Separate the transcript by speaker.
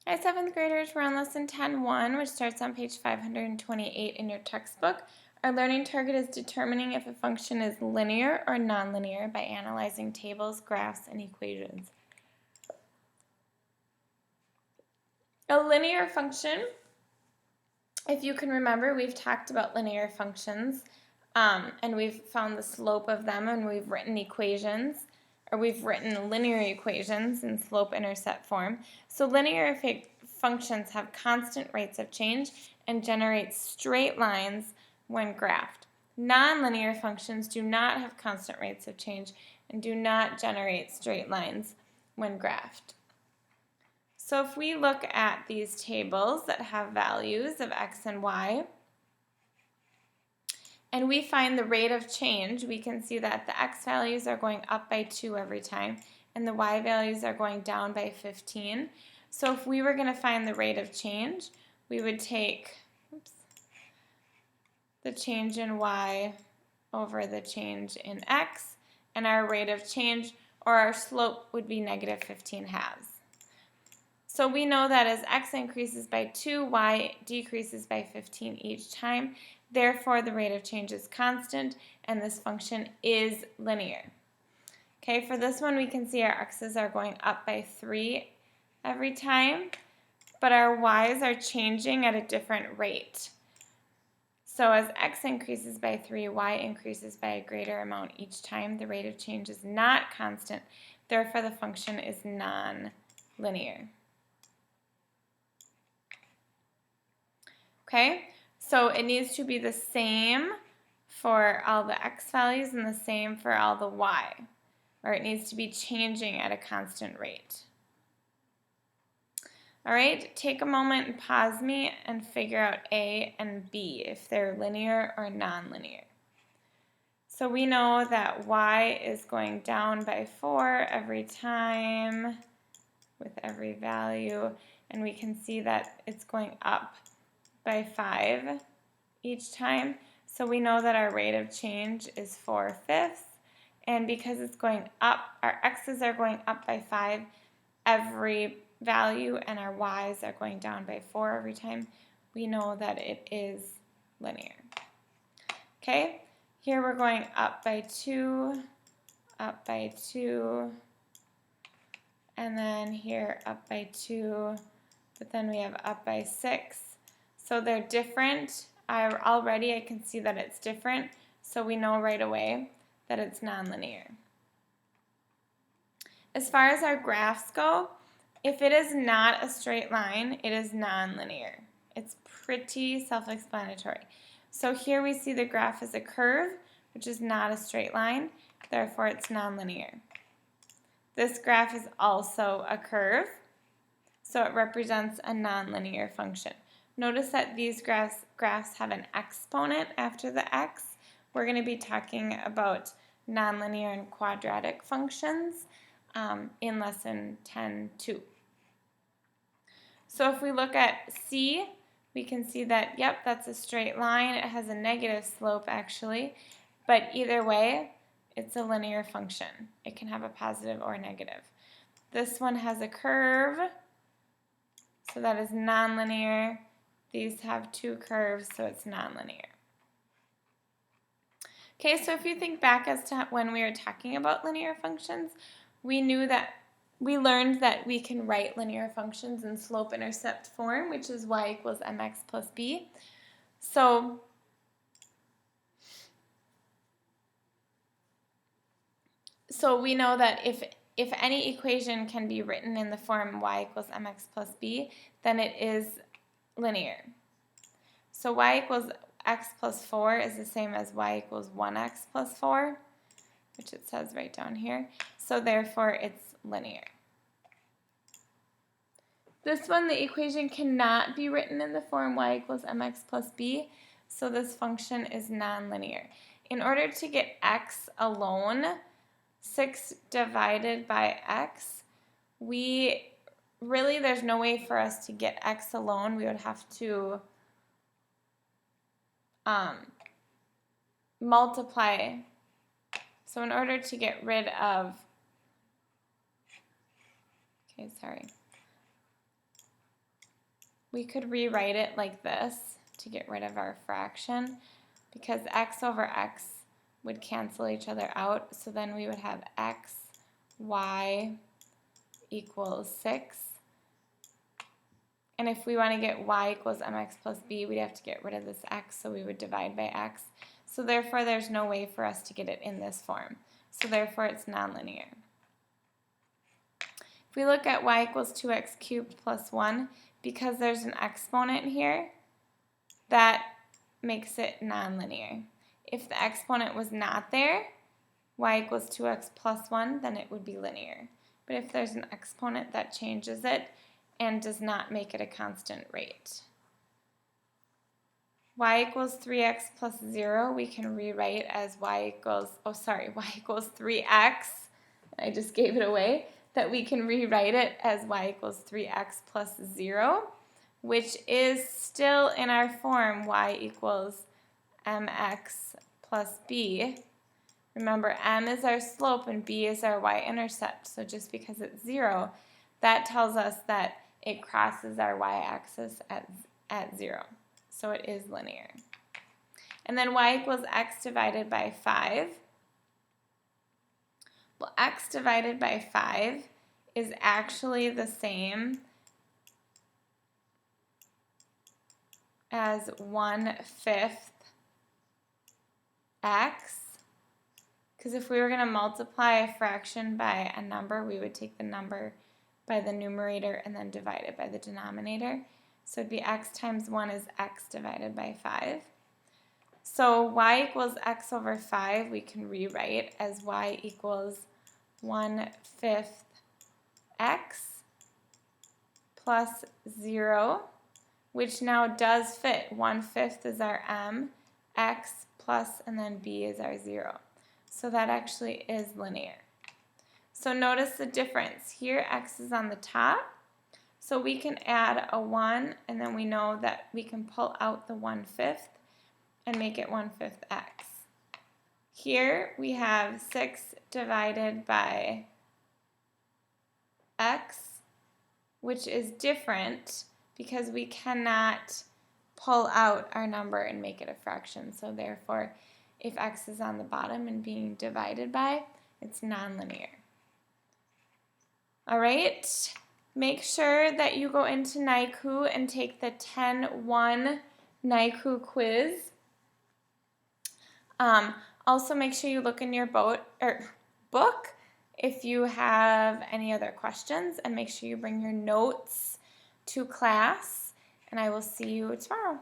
Speaker 1: Hi, 7th graders. We're on lesson 10.1, which starts on page 528 in your textbook. Our learning target is determining if a function is linear or nonlinear by analyzing tables, graphs, and equations. A linear function, if you can remember, we've talked about linear functions, and we've found the slope of them, and we've written equations, or we've written linear equations in slope-intercept form. So linear functions have constant rates of change and generate straight lines when graphed. Nonlinear functions do not have constant rates of change and do not generate straight lines when graphed. So if we look at these tables that have values of x and y, and we find the rate of change, we can see that the x values are going up by 2 every time, and the y values are going down by 15. So if we were going to find the rate of change, we would take the change in y over the change in x, and our rate of change, or our slope, would be negative 15 halves. So we know that as x increases by 2, y decreases by 15 each time. Therefore, the rate of change is constant, and this function is linear. Okay, for this one, we can see our x's are going up by 3 every time, but our y's are changing at a different rate. So as x increases by 3, y increases by a greater amount each time. The rate of change is not constant. Therefore, the function is non-linear. Okay, so it needs to be the same for all the x values and the same for all the y, or it needs to be changing at a constant rate. All right, take a moment and pause me and figure out A and B, if they're linear or nonlinear. So we know that y is going down by 4 every time with every value, and we can see that it's going up by 5 each time. So we know that our rate of change is 4/5, and because it's going up, our x's are going up by 5 every value, and our y's are going down by 4 every time. We know that it is linear. Okay, here we're going up by 2, and then here up by 2, but then we have up by 6. So they're different. Already I can see that it's different, so we know right away that it's nonlinear. As far as our graphs go, if it is not a straight line, it is nonlinear. It's pretty self-explanatory. So here we see the graph is a curve, which is not a straight line, therefore it's nonlinear. This graph is also a curve, so it represents a nonlinear function. Notice that these graphs have an exponent after the x. We're going to be talking about nonlinear and quadratic functions in lesson 10.2. So if we look at C, we can see that, yep, that's a straight line. It has a negative slope, actually, but either way, it's a linear function. It can have a positive or negative. This one has a curve, so that is nonlinear. These have 2 curves, so it's nonlinear. Okay, so if you think back as to when we were talking about linear functions, we learned that we can write linear functions in slope-intercept form, which is y equals mx plus b. So we know that if any equation can be written in the form y equals mx plus b, then it is linear. So y equals x plus 4 is the same as y equals 1x plus 4, which it says right down here. So therefore, it's linear. This one, the equation cannot be written in the form y equals mx plus b, so this function is nonlinear. In order to get x alone, 6 divided by x, there's no way for us to get x alone. We would have to multiply. So in order to get rid of, we could rewrite it like this to get rid of our fraction, because x over x would cancel each other out. So then we would have x, y equals 6. And if we want to get y equals mx plus b, we'd have to get rid of this x, so we would divide by x. So therefore, there's no way for us to get it in this form. So therefore, it's nonlinear. If we look at y equals 2x cubed plus 1, because there's an exponent here, that makes it nonlinear. If the exponent was not there, y equals 2x plus 1, then it would be linear. But if there's an exponent, that changes it and does not make it a constant rate. Y equals 3x plus 0, we can rewrite as y equals 3x. I just gave it away. That we can rewrite it as y equals 3x plus 0, which is still in our form y equals mx plus b. Remember, m is our slope and b is our y-intercept, so just because it's 0, that tells us that it crosses our y-axis at 0. So it is linear. And then y equals x divided by 5. Well, x divided by 5 is actually the same as 1/5 x. Because if we were going to multiply a fraction by a number, we would take the number by the numerator and then divide it by the denominator. So it'd be x times 1 is x divided by 5. So y equals x over 5 we can rewrite as y equals 1/5 x plus 0, which now does fit. 1/5 is our m, x plus, and then b is our 0. So that actually is linear. So notice the difference. Here x is on the top, so we can add a 1, and then we know that we can pull out the 1/5 and make it 1/5 x. Here we have 6 divided by x, which is different because we cannot pull out our number and make it a fraction. So therefore, if x is on the bottom and being divided by, it's nonlinear. All right, make sure that you go into NICU and take the 10-1 NICU quiz. Also, make sure you look in your book if you have any other questions, and make sure you bring your notes to class, and I will see you tomorrow.